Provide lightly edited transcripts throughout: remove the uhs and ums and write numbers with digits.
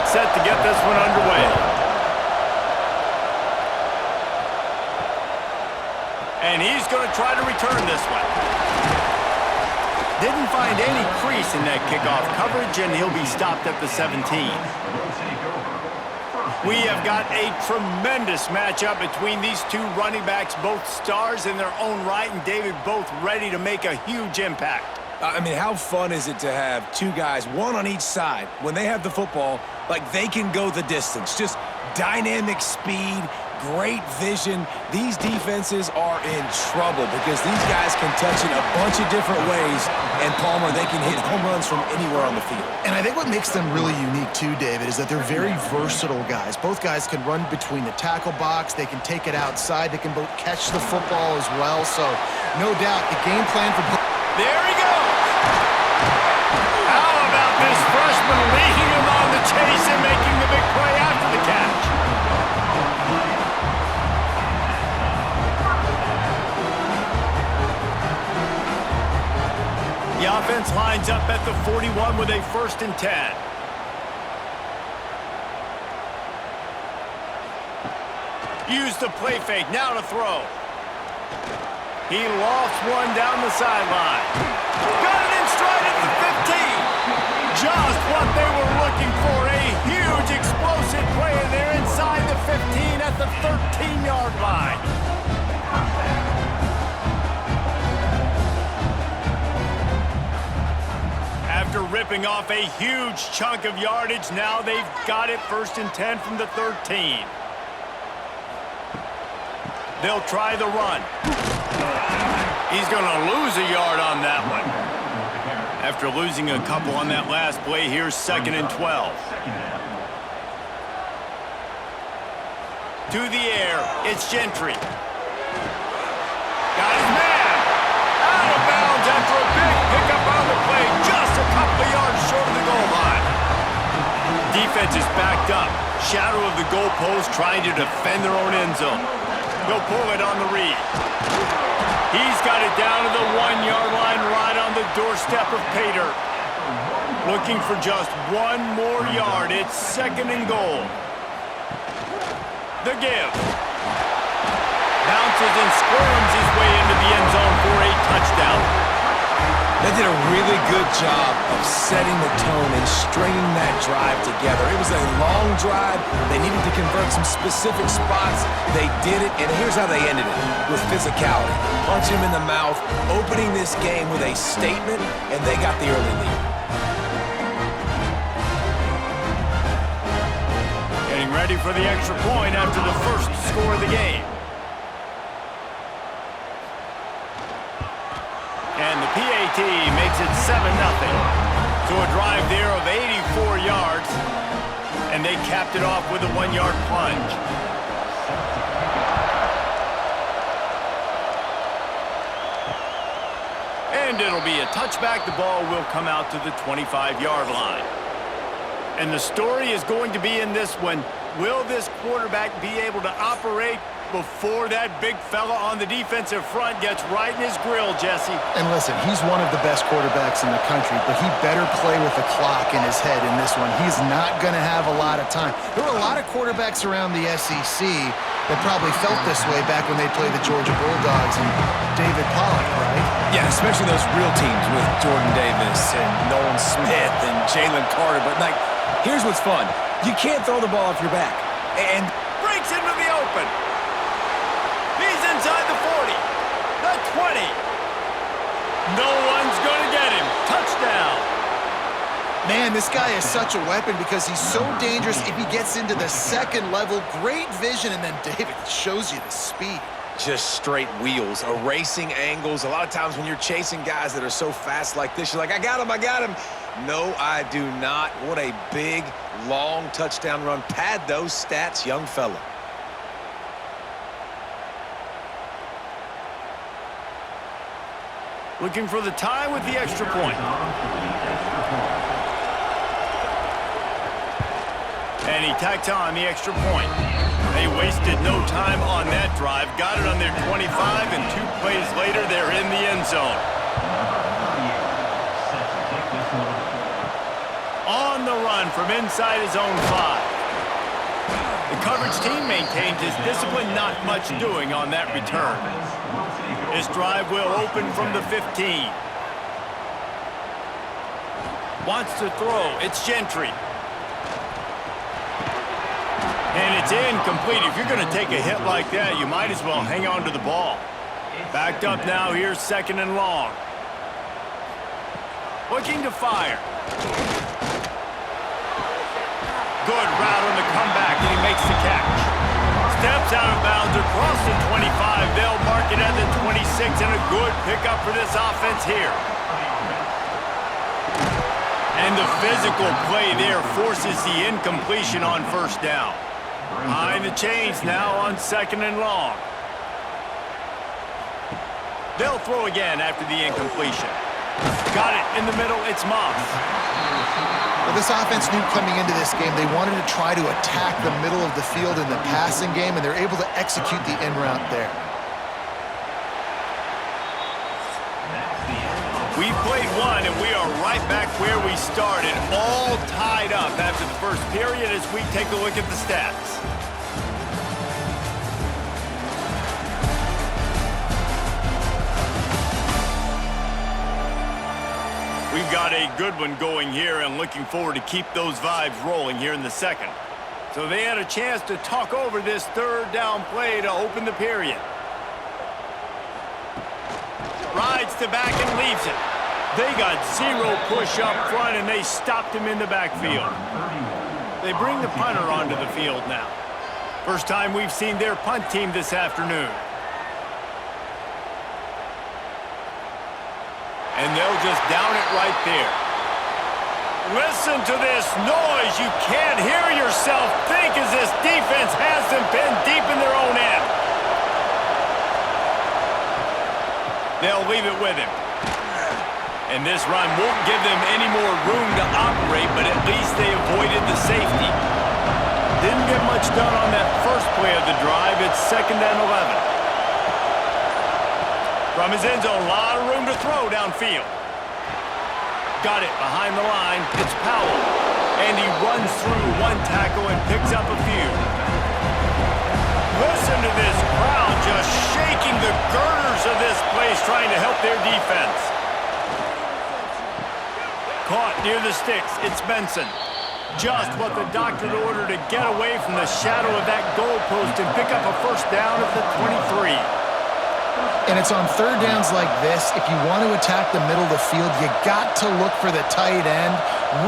set to get this one underway. And he's going to try to return this one. Didn't find any crease in that kickoff coverage, and he'll be stopped at the 17. We have got a tremendous matchup between these two running backs, both stars in their own right, and David, both ready to make a huge impact. I mean, how fun is it to have two guys, one on each side, when they have the football, like they can go the distance. Just dynamic speed, great vision. These defenses are in trouble because these guys can touch it a bunch of different ways, and Palmer, they can hit home runs from anywhere on the field. And I think what makes them really unique too, David, is that they're very versatile guys. Both guys can run between the tackle box. They can take it outside. They can both catch the football as well. So no doubt the game plan for... There he goes! How about this freshman leading him on the chase and making the big play after the catch? The offense lines up at the 41 with a 1st and 10. Use the play fake, now to throw. He lofts one down the sideline. Got it in stride at the 15. Just what they were looking for, a huge explosive play, and they're inside the 15 at the 13-yard line. After ripping off a huge chunk of yardage, now they've got it 1st and 10 from the 13. They'll try the run. He's going to lose a yard on that one. After losing a couple on that last play, here's 2nd and 12. To the air, it's Gentry. Got his man. Out of bounds after a big pickup on the play, just a couple of yards short of the goal line. Defense is backed up. Shadow of the goalpost trying to defend their own end zone. They'll pull it on the read. He's got it down to the 1-yard line right on the doorstep of Pater. Looking for just one more yard. It's 2nd and goal. The give. Bounces and squirms his way into the end zone for a touchdown. They did a really good job of setting the tone and stringing that drive together. It was a long drive. They needed to convert some specific spots. They did it, and here's how they ended it, with physicality. Punch him in the mouth, opening this game with a statement, and they got the early lead. Getting ready for the extra point after the first score of the game. And the PAT makes it 7-0. So a drive there of 84 yards. And they capped it off with a 1-yard plunge. And it'll be a touchback. The ball will come out to the 25-yard line. And the story is going to be in this one. Will this quarterback be able to operate before that big fella on the defensive front gets right in his grill, Jesse? And listen, he's one of the best quarterbacks in the country, but he better play with the clock in his head in this one. He's not going to have a lot of time. There were a lot of quarterbacks around the SEC that probably felt this way back when they played the Georgia Bulldogs and David Pollock, right? Yeah, especially those real teams with Jordan Davis and Nolan Smith and Jalen Carter. But, like, here's what's fun. You can't throw the ball off your back. And breaks into the open. He's inside the 40, the 20. No one's going to get him. Touchdown. Man, this guy is such a weapon because he's so dangerous if he gets into the 2nd level. Great vision, and then David shows you the speed. just straight wheels, erasing angles. A lot of times when you're chasing guys that are so fast like this, you're like, I got him, I got him. No, I do not. What a big, long touchdown run. Pad those stats, young fella. Looking for the tie with the extra point. And he tacked on the extra point. They wasted no time on that drive. Got it on their 25, and 2 plays later, they're in the end zone. On on the run from inside his own 5. The coverage team maintains his discipline, not much doing on that return. This drive will open from the 15. Wants to throw. It's Gentry. And it's incomplete. If you're going to take a hit like that, you might as well hang on to the ball. Backed up now. Here's 2nd and long. Looking to fire. Good route on the comeback, and he makes the catch. Steps out of bounds across the 25. They'll mark it at the 26, and a good pickup for this offense here. And the physical play there forces the incompletion on 1st down. Behind the chains now on 2nd and long. They'll throw again after the incompletion. Got it in the middle. It's Moss. Well, this offense knew coming into this game they wanted to try to attack the middle of the field in the passing game, and they're able to execute the in route there. We've played one, and we are right back where we started, all tied up after the first period as we take a look at the stats. We've got a good one going here and looking forward to keep those vibes rolling here in the second. So they had a chance to talk over this 3rd down play to open the period. Rides to back and leaves it. They got 0 push up front and they stopped him in the backfield. They bring the punter onto the field now. First time we've seen their punt team this afternoon. And they'll just down it right there. Listen to this noise. You can't hear yourself think as this defense has them pinned deep in their own end. They'll leave it with him. And this run won't give them any more room to operate, but at least they avoided the safety. Didn't get much done on that first play of the drive. It's 2nd and 11. From his end zone, a lot of room to throw downfield. Got it behind the line. It's Powell. And he runs through 1 tackle and picks up a few. Listen to this crowd just shaking the girders of this place trying to help their defense. Caught near the sticks. It's Benson. Just what the doctor ordered to get away from the shadow of that goalpost and pick up a 1st down at the 23. And it's on 3rd downs like this, if you want to attack the middle of the field, you got to look for the tight end.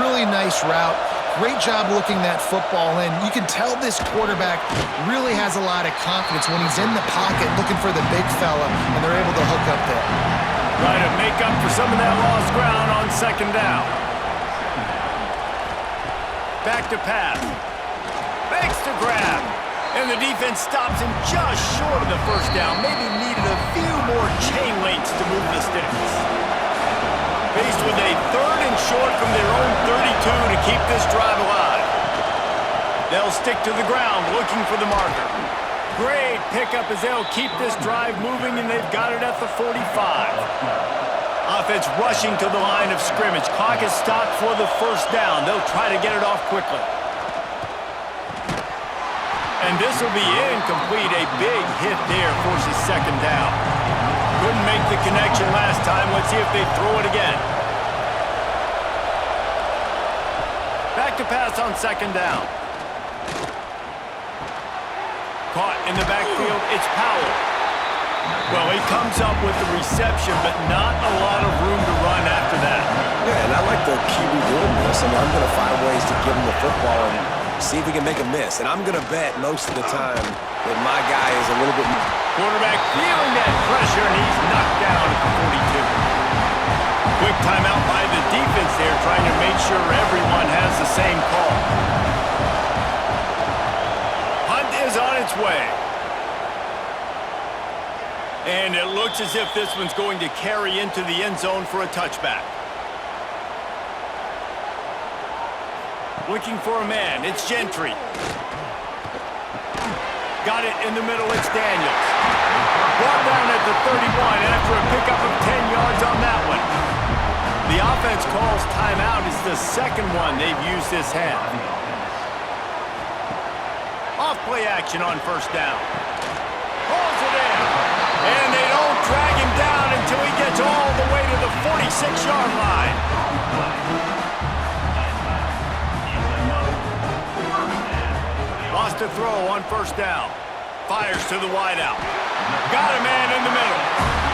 Really nice route. Great job looking that football in. You can tell this quarterback really has a lot of confidence when he's in the pocket looking for the big fella, and they're able to hook up there. Trying to make up for some of that lost ground on 2nd down. Back to pass. Makes the grab. And the defense stops him just short of the 1st down. Maybe needed a few more chain links to move the sticks. Faced with a 3rd and short from their own 32 to keep this drive alive. They'll stick to the ground looking for the marker. Great pickup as they'll keep this drive moving, and they've got it at the 45. Offense rushing to the line of scrimmage. Clock is stopped for the 1st down. They'll try to get it off quickly. And this will be incomplete. A big hit there forces 2nd down. Couldn't make the connection last time. Let's see if they throw it again. Back to pass on 2nd down. Caught in the backfield. It's Powell. Well, he comes up with the reception, but not a lot of room to run after that. Yeah, and I like the QB doing this. I'm going to find ways to give him the football and see if we can make a miss. And I'm going to bet most of the time that my guy is a little bit... Quarterback feeling that pressure, and he's knocked down at the 42. Quick timeout by the defense there, trying to make sure everyone has the same call. Hunt is on its way. And it looks as if this one's going to carry into the end zone for a touchback. Looking for a man. It's Gentry. Got it in the middle. It's Daniels. Brought down at the 31 after a pickup of 10 yards on that one. The offense calls timeout. It's the second one they've used this half. Off-play action on first down. Pulls it in. And they don't drag him down until he gets all the way to the 46-yard line. Lost a throw on first down. Fires to the wideout. Got a man in the middle.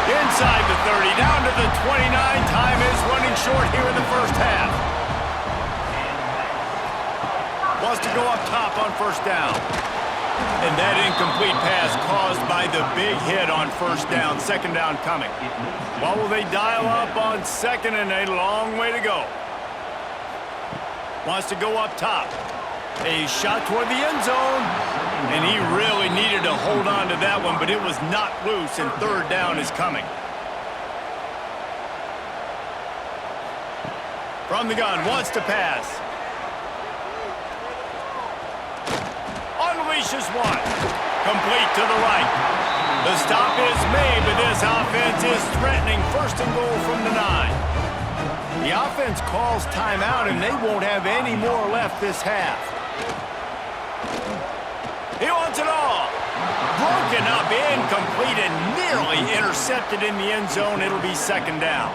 Inside the 30, down to the 29. Time is running short here in the first half. Wants to go up top on first down. And that incomplete pass caused by the big hit on first down. Second down coming. What will they dial up on second and a long way to go? Wants to go up top. A shot toward the end zone. And he really needed to hold on to that one, but it was not loose, and third down is coming. From the gun, wants to pass. Unleashes one. Complete to the right. The stop is made, but this offense is threatening first and goal from the 9. The offense calls timeout, and they won't have any more left this half. He wants it all. Broken up, incomplete, and nearly intercepted in the end zone. It'll be second down.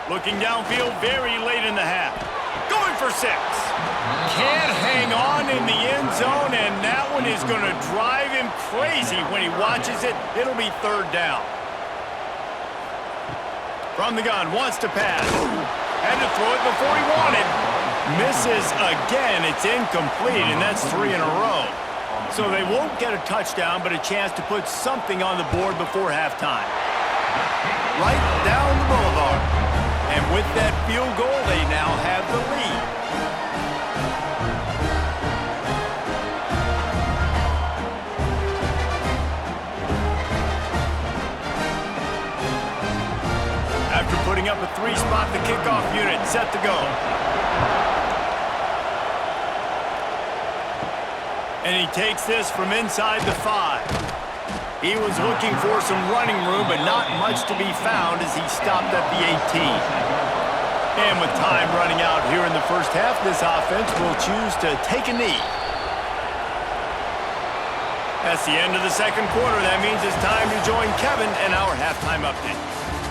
Looking downfield very late in the half. Going for 6. Can't hang on in the end zone, and that one is going to drive him crazy when he watches it. It'll be third down. From the gun, wants to pass. Had to throw it before he wanted. Misses again. It's incomplete, and that's 3 in a row. So they won't get a touchdown, but a chance to put something on the board before halftime. Right down the boulevard. And with that field goal, they now have the lead. After putting up a 3-spot, the kickoff unit set to go. And he takes this from inside the 5. He was looking for some running room, but not much to be found as he stopped at the 18. And with time running out here in the first half, this offense will choose to take a knee. That's the end of the second quarter. That means it's time to join Kevin and our halftime update.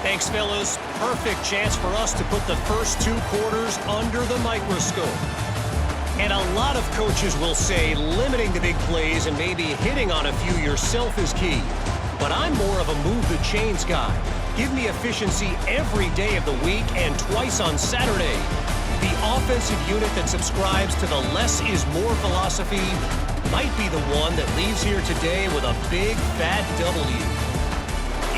Thanks, fellas. Perfect chance for us to put the first 2 quarters under the microscope. And a lot of coaches will say limiting the big plays and maybe hitting on a few yourself is key. But I'm more of a move the chains guy. Give me efficiency every day of the week and twice on Saturday. The offensive unit that subscribes to the less is more philosophy might be the one that leaves here today with a big fat W.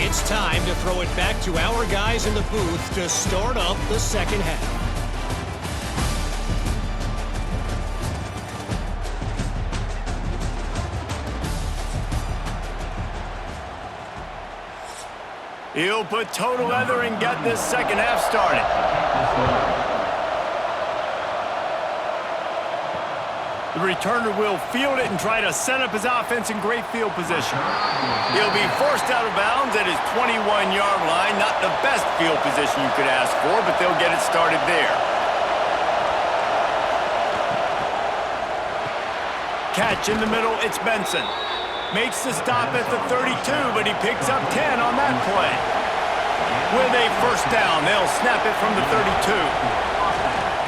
It's time to throw it back to our guys in the booth to start up the second half. He'll put total leather and get this second half started. The returner will field it and try to set up his offense in great field position. He'll be forced out of bounds at his 21-yard line. Not the best field position you could ask for, but they'll get it started there. Catch in the middle, it's Benson. Makes the stop at the 32, but he picks up 10 on that play. With a first down, they'll snap it from the 32.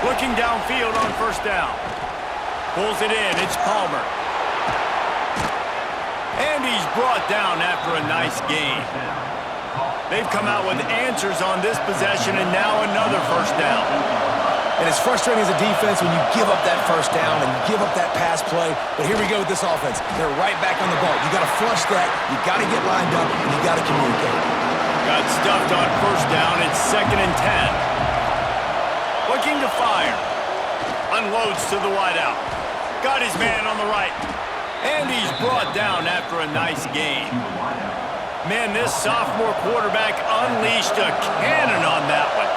Looking downfield on first down. Pulls it in, it's Palmer. And he's brought down after a nice gain. They've come out with answers on this possession, and now another first down. And it's frustrating as a defense when you give up that first down and you give up that pass play. But here we go with this offense. They're right back on the ball. You got to flush that. You got to get lined up, and you got to communicate. Got stuffed on first down. It's 2nd and 10. Looking to fire. Unloads to the wideout. Got his man on the right. And he's brought down after a nice gain. Man, this sophomore quarterback unleashed a cannon on that one.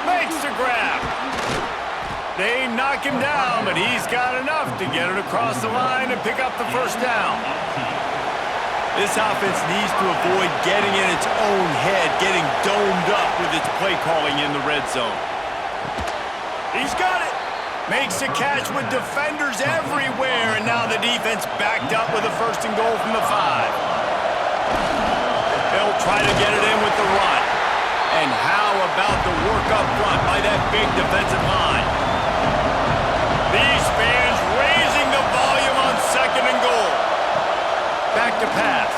Makes the grab. They knock him down, but he's got enough to get it across the line and pick up the first down. This offense needs to avoid getting in its own head, getting domed up with its play calling in the red zone. He's got it. Makes a catch with defenders everywhere, and now the defense backed up with a first and goal from the 5. They'll try to get it in with the run. And how about the work up front by that big defensive line? These fans raising the volume on second and goal. Back to pass.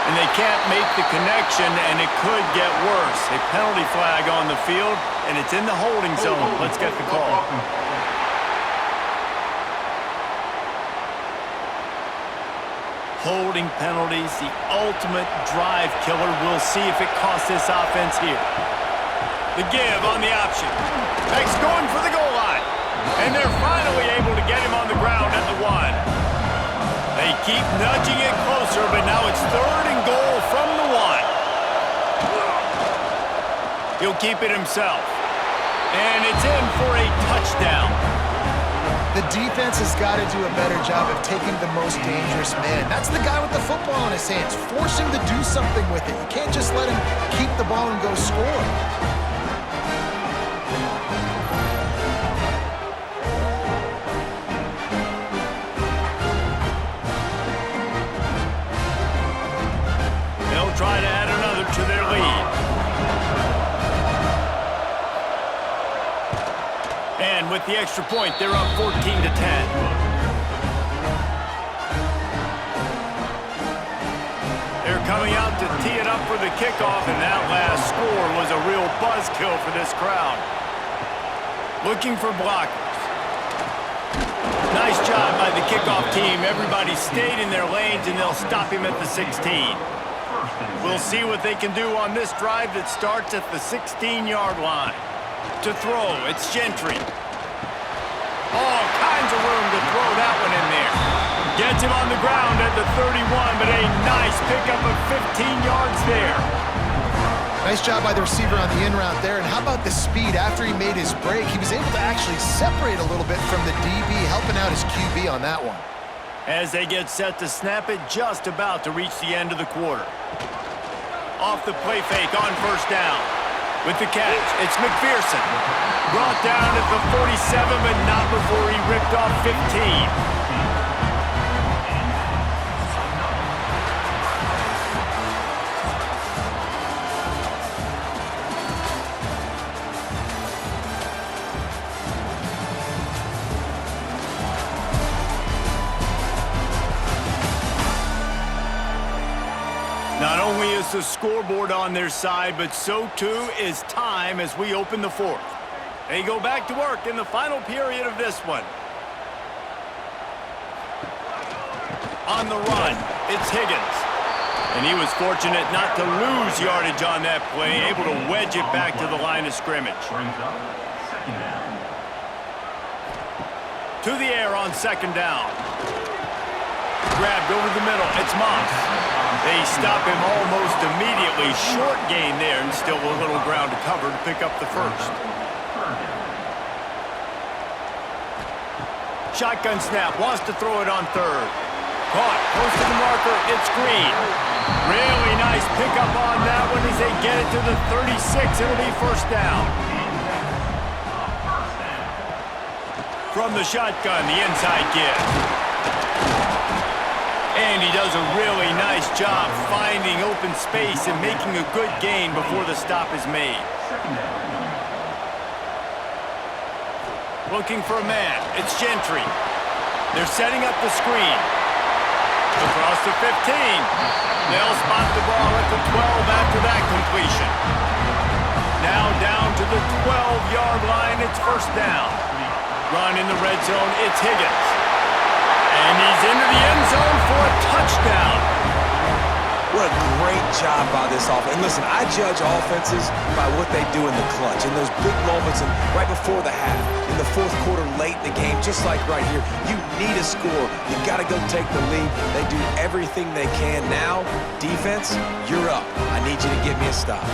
And they can't make the connection, and it could get worse. A penalty flag on the field, and it's in the holding zone. Let's get the call. Holding penalties, the ultimate drive killer. We'll see if it costs this offense here. The give on the option. Beck's going for the goal line. And they're finally able to get him on the ground at the 1. They keep nudging it closer, but now it's third and goal from the 1. He'll keep it himself. And it's in for a touchdown. The defense has got to do a better job of taking the most dangerous man. That's the guy with the football in his hands. Force him to do something with it. You can't just let him keep the ball and go score. They'll try to add another to their lead. And with the extra point, they're up 14-10. They're coming out to tee it up for the kickoff, and that last score was a real buzzkill for this crowd. Looking for blockers. Nice job by the kickoff team. Everybody stayed in their lanes, and they'll stop him at the 16. We'll see what they can do on this drive that starts at the 16-yard line. To throw, it's Gentry. All kinds of room to throw that one in there. Gets him on the ground at the 31, but a nice pickup of 15 yards there. Nice job by the receiver on the in route there. And how about the speed? After he made his break, he was able to actually separate a little bit from the DB, helping out his QB on that one. As they get set to snap it, just about to reach the end of the quarter. Off the play fake on first down. With the catch, it's McPherson. Brought down at the 47, but not before he ripped off 15. Not only is the scoreboard on their side, but so too is time as we open the fourth. They go back to work in the final period of this one. On the run, it's Higgins. And he was fortunate not to lose yardage on that play, able to wedge it back to the line of scrimmage. To the air on second down. Grabbed over the middle, it's Moss. They stop him almost immediately. Short gain there, and still a little ground to cover to pick up the first. Shotgun snap, wants to throw it on third. Caught, close to the marker, it's Green. Really nice pickup on that one as they get it to the 36. It'll be first down. From the shotgun, the inside give. And he does a really nice job finding open space and making a good gain before the stop is made. Looking for a man. It's Gentry. They're setting up the screen. Across the 15. They'll spot the ball at the 12 after that completion. Now down to the 12-yard line. It's first down. Run in the red zone. It's Higgins. And he's into the end zone for a touchdown. What a great job by this offense. And listen, I judge offenses by what they do in the clutch, in those big moments and right before the half, in the fourth quarter, late in the game, just like right here. You need a score. You got to go take the lead. They do everything they can. Now, defense, you're up. I need you to get me a stop.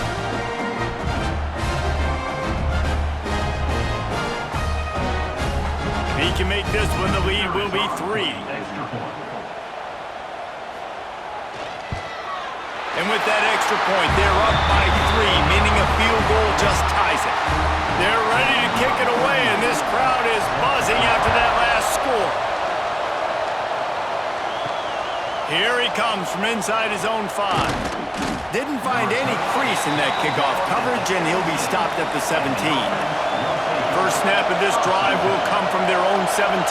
He can make this one. The lead will be 3. And with that extra point, they're up by 3, meaning a field goal just ties it. They're ready to kick it away, and this crowd is buzzing after that last score. Here he comes from inside his own 5. Didn't find any crease in that kickoff coverage, and he'll be stopped at the 17. First snap of this drive will come from their own 17.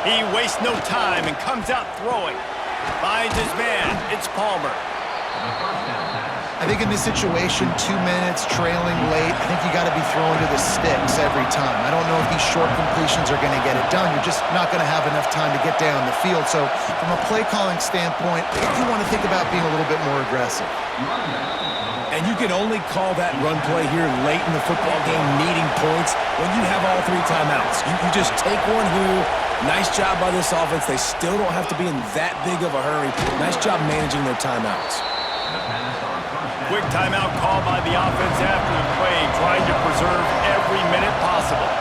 He wastes no time and comes out throwing. Finds his man. It's Palmer. I think in this situation, 2 minutes, trailing late, I think you got to be throwing to the sticks every time. I don't know if these short completions are going to get it done. You're just not going to have enough time to get down the field. So from a play-calling standpoint, I think you want to think about being a little bit more aggressive. And you can only call that run play here late in the football game, needing points, when you have all 3 timeouts. You just take one here. Nice job by this offense. They still don't have to be in that big of a hurry. Nice job managing their timeouts. Quick timeout call by the offense after the play, trying to preserve every minute possible.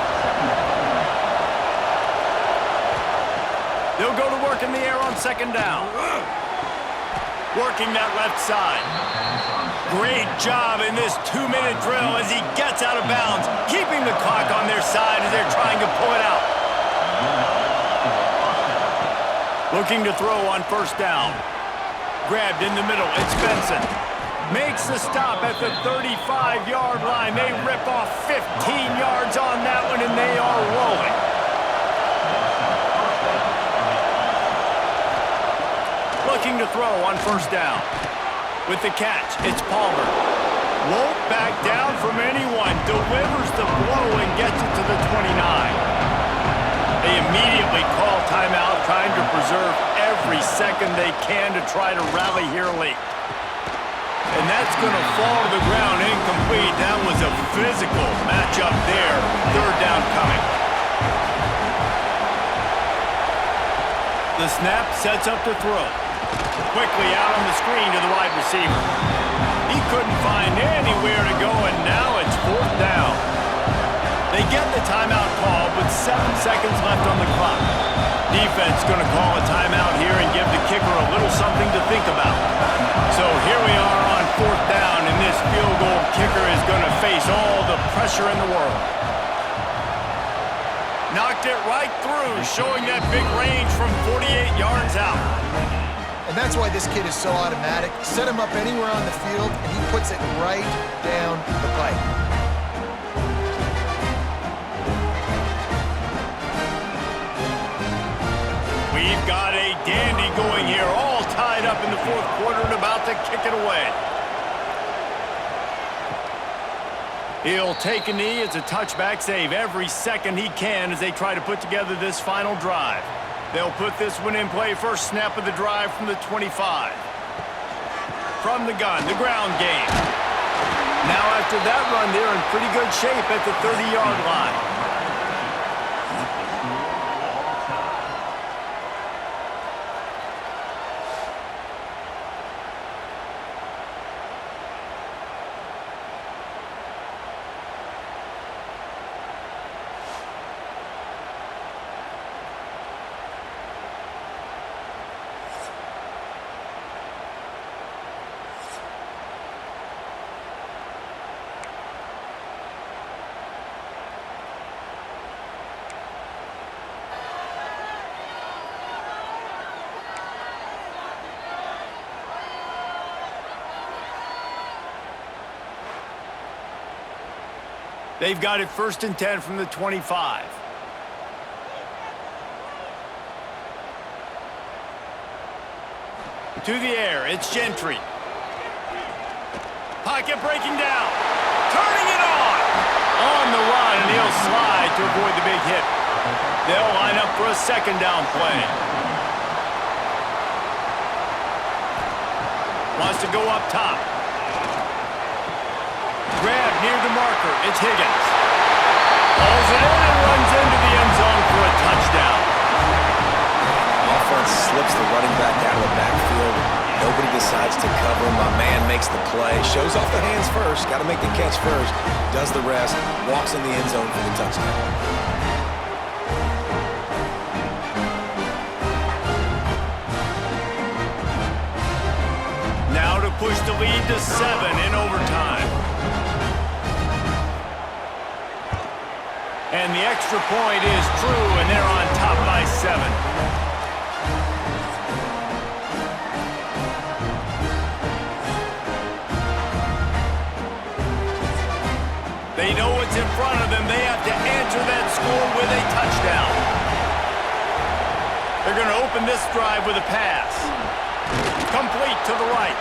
They'll go to work in the air on second down. Working that left side. Great job in this 2-minute drill as he gets out of bounds, keeping the clock on their side as they're trying to pull it out. Looking to throw on first down. Grabbed in the middle, it's Benson. Makes the stop at the 35-yard line. They rip off 15 yards on that one, and they are rolling. Looking to throw on first down. With the catch, it's Palmer. Won't back down from anyone. Delivers the blow and gets it to the 29. They immediately call timeout, trying to preserve every second they can to try to rally here late. And that's going to fall to the ground incomplete. That was a physical matchup there. Third down coming. The snap sets up to throw. Quickly out on the screen to the wide receiver. He couldn't find anywhere to go, and now it's fourth down. They get the timeout call with 7 seconds left on the clock. Defense going to call a timeout here and give the kicker a little something to think about. So here we are on fourth down, and this field goal kicker is going to face all the pressure in the world. Knocked it right through, showing that big range from 48 yards out. And that's why this kid is so automatic. Set him up anywhere on the field, and he puts it right down the pipe. We've got a dandy going here, all tied up in the fourth quarter and about to kick it away. He'll take a knee. It's a touchback save every second he can as they try to put together this final drive. They'll put this one in play first snap of the drive from the 25. From the gun, the ground game. Now after that run, they're in pretty good shape at the 30-yard line. They've got it 1st and 10 from the 25. To the air, it's Gentry. Pocket breaking down. Turning it on the run, and he'll slide to avoid the big hit. They'll line up for a second down play. Wants to go up top. Grab near the marker. It's Higgins. Pulls it in and runs into the end zone for a touchdown. Offense slips the running back out of the backfield. Nobody decides to cover him. My man makes the play. Shows off the hands first. Got to make the catch first. Does the rest. Walks in the end zone for the touchdown. Now to push the lead to 7 in overtime. And the extra point is true, and they're on top by 7. They know what's in front of them. They have to answer that score with a touchdown. They're going to open this drive with a pass. Complete to the right.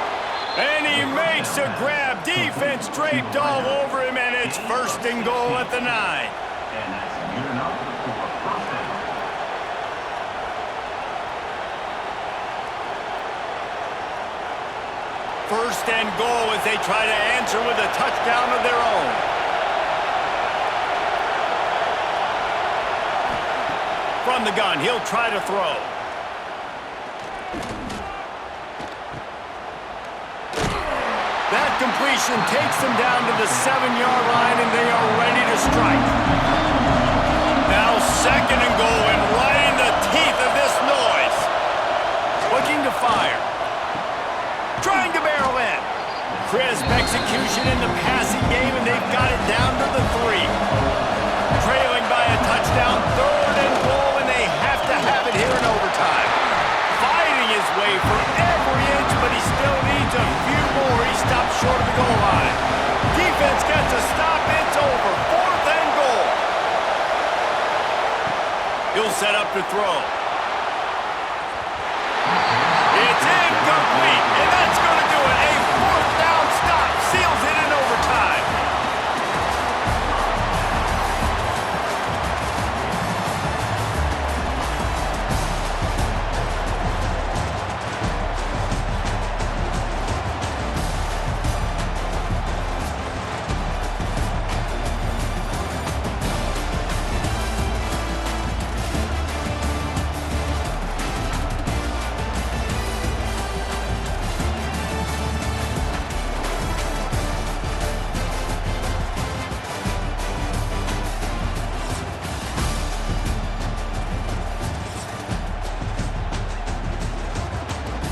And he makes a grab. Defense draped all over him, and it's 1st and goal at the 9. First and goal as they try to answer with a touchdown of their own. From the gun, he'll try to throw. That completion takes them down to the 7-yard line, and they are ready to strike. Now 2nd and goal, and right in the teeth of this noise. Looking to fire. Trying to barrel in. Crisp execution in the passing game, and they've got it down to the 3. Trailing by a touchdown, 3rd and goal, and they have to have it here in overtime. Fighting his way for every inch, but he still needs a few more. He stops short of the goal line. Defense gets a stop. It's over. 4th and goal. He'll set up to throw.